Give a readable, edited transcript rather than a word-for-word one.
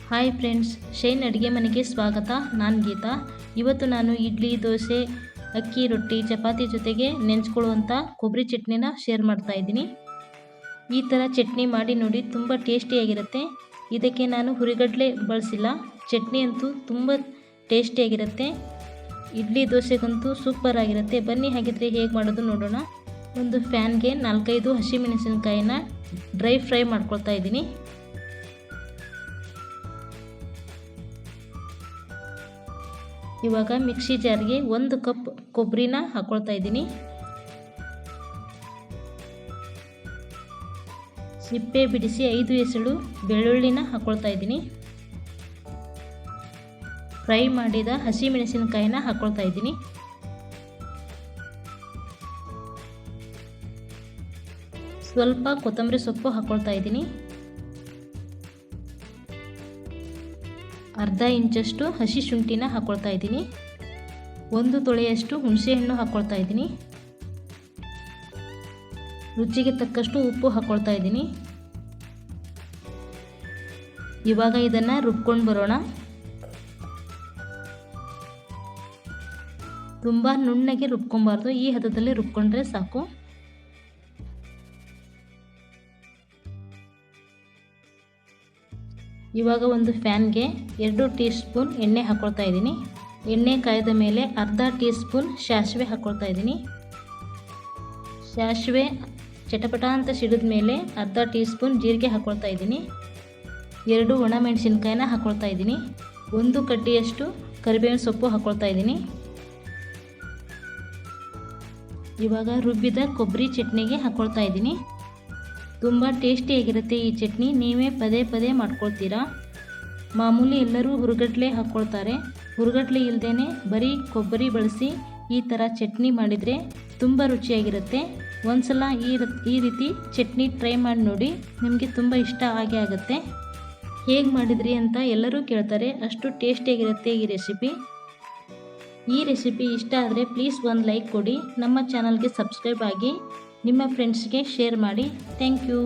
Hi friends, shine ಅಡುಗೆ ಮನೆಗೆ ಸ್ವಾಗತ. ನಾನು ಗೀತಾ. ಇವತ್ತು ನಾನು ಇಡ್ಲಿ, ದೋಸೆ, ಅಕ್ಕಿ ರೊಟ್ಟಿ, ಚಪಾತಿ ಜೊತೆಗೆ ನೆಂಚ್ಕೊಳ್ಳುವಂಥ ಕೊಬ್ಬರಿ ಚಟ್ನಿನ ಶೇರ್ ಮಾಡ್ತಾ ಇದ್ದೀನಿ. ಈ ಥರ ಚಟ್ನಿ ಮಾಡಿ ನೋಡಿ, ತುಂಬ ಟೇಸ್ಟಿಯಾಗಿರುತ್ತೆ. ಇದಕ್ಕೆ ನಾನು ಹುರಿಗಡಲೆ ಬಳಸಿಲ್ಲ. ಚಟ್ನಿ ಅಂತೂ ತುಂಬ ಟೇಸ್ಟಿಯಾಗಿರುತ್ತೆ. ಇಡ್ಲಿ ದೋಸೆಗಂತೂ ಸೂಪರ್ ಆಗಿರುತ್ತೆ. ಬನ್ನಿ ಹಾಗಿದ್ರೆ ಹೇಗೆ ಮಾಡೋದು ನೋಡೋಣ. ಒಂದು ಫ್ಯಾನ್ಗೆ 4-5 ಹಸಿಮೆಣಸಿನಕಾಯಿನ ಡ್ರೈ ಫ್ರೈ ಮಾಡ್ಕೊಳ್ತಾ ಇದ್ದೀನಿ. ಇವಾಗ ಮಿಕ್ಸಿ ಜಾರ್ಗೆ 1 ಕಪ್ ಕೊಬ್ಬರಿನ ಹಾಕ್ಕೊಳ್ತಾ ಇದ್ದೀನಿ. ಸಿಪ್ಪೆ ಬಿಡಿಸಿ 5 ಎಸಳು ಬೆಳ್ಳುಳ್ಳಿನ ಹಾಕ್ಕೊಳ್ತಾ ಇದ್ದೀನಿ. ಫ್ರೈ ಮಾಡಿದ ಹಸಿಮೆಣಸಿನಕಾಯಿನ ಹಾಕ್ಕೊಳ್ತಾ ಇದ್ದೀನಿ. ಸ್ವಲ್ಪ ಕೊತ್ತಂಬರಿ ಸೊಪ್ಪು ಹಾಕ್ಕೊಳ್ತಾ ಇದ್ದೀನಿ. ಅರ್ಧ ಇಂಚಷ್ಟು ಹಸಿ ಶುಂಠಿನ ಹಾಕ್ಕೊಳ್ತಾ ಇದ್ದೀನಿ. 1 ತೊಳೆಯಷ್ಟು ಹುಣಸೆಹಣ್ಣು ಹಾಕ್ಕೊಳ್ತಾ ಇದ್ದೀನಿ. ರುಚಿಗೆ ತಕ್ಕಷ್ಟು ಉಪ್ಪು ಹಾಕ್ಕೊಳ್ತಾ ಇದ್ದೀನಿ. ಇವಾಗ ಇದನ್ನು ರುಬ್ಕೊಂಡು ಬರೋಣ. ತುಂಬ ನುಣ್ಣಗೆ ರುಬ್ಕೊಬಾರ್ದು, ಈ ಹದದಲ್ಲಿ ರುಬ್ಕೊಂಡ್ರೆ ಸಾಕು. ಇವಾಗ ಒಂದು ಫ್ಯಾನ್ಗೆ 2 ಟೀ ಸ್ಪೂನ್ ಎಣ್ಣೆ ಹಾಕ್ಕೊಳ್ತಾ ಇದ್ದೀನಿ. ಎಣ್ಣೆ ಕಾಯ್ದ ಮೇಲೆ ಅರ್ಧ ಟೀ ಸ್ಪೂನ್ ಸಾಸಿವೆ ಹಾಕ್ಕೊಳ್ತಾ ಇದ್ದೀನಿ. ಸಾಸಿವೆ ಚಟಪಟ ಅಂತ ಸಿಡಿದ ಮೇಲೆ ಅರ್ಧ ಟೀ ಸ್ಪೂನ್ ಜೀರಿಗೆ ಹಾಕ್ಕೊಳ್ತಾ ಇದ್ದೀನಿ. 2 ಒಣಮೆಣಸಿನ್ಕಾಯಿನ ಹಾಕ್ಕೊಳ್ತಾ ಇದ್ದೀನಿ. 1 ಕಡ್ಡಿಯಷ್ಟು ಕರಿಬೇವಿನ ಸೊಪ್ಪು ಹಾಕ್ಕೊಳ್ತಾ ಇದ್ದೀನಿ. ಇವಾಗ ರುಬ್ಬಿದ ಕೊಬ್ಬರಿ ಚಟ್ನಿಗೆ ಹಾಕ್ಕೊಳ್ತಾ ಇದ್ದೀನಿ. ತುಂಬ ಟೇಸ್ಟಿಯಾಗಿರುತ್ತೆ ಈ ಚಟ್ನಿ. ನೀವೇ ಪದೇ ಪದೇ ಮಾಡ್ಕೊಳ್ತೀರಾ. ಮಾಮೂಲಿ ಎಲ್ಲರೂ ಹುರಿಗಡಲೆ ಹಾಕ್ಕೊಳ್ತಾರೆ. ಹುರಿಗಡಲೆ ಇಲ್ಲದೇ ಬರೀ ಕೊಬ್ಬರಿ ಬಳಸಿ ಈ ಥರ ಚಟ್ನಿ ಮಾಡಿದರೆ ತುಂಬ ರುಚಿಯಾಗಿರುತ್ತೆ. ಒಂದ್ಸಲ ಈ ರೀತಿ ಚಟ್ನಿ ಟ್ರೈ ಮಾಡಿ ನೋಡಿ, ನಿಮಗೆ ತುಂಬ ಇಷ್ಟ ಆಗುತ್ತೆ. ಹೇಗೆ ಮಾಡಿದ್ರಿ ಅಂತ ಎಲ್ಲರೂ ಕೇಳ್ತಾರೆ, ಅಷ್ಟು ಟೇಸ್ಟಿಯಾಗಿರುತ್ತೆ ಈ ರೆಸಿಪಿ. ಈ ರೆಸಿಪಿ ಇಷ್ಟ ಆದರೆ ಪ್ಲೀಸ್ ಒಂದು ಲೈಕ್ ಕೊಡಿ. ನಮ್ಮ ಚಾನಲ್ಗೆ ಸಬ್ಸ್ಕ್ರೈಬ್ ಆಗಿ ನಿಮ್ಮ ಫ್ರೆಂಡ್ಸ್ಗೆ ಶೇರ್ ಮಾಡಿ. Thank you.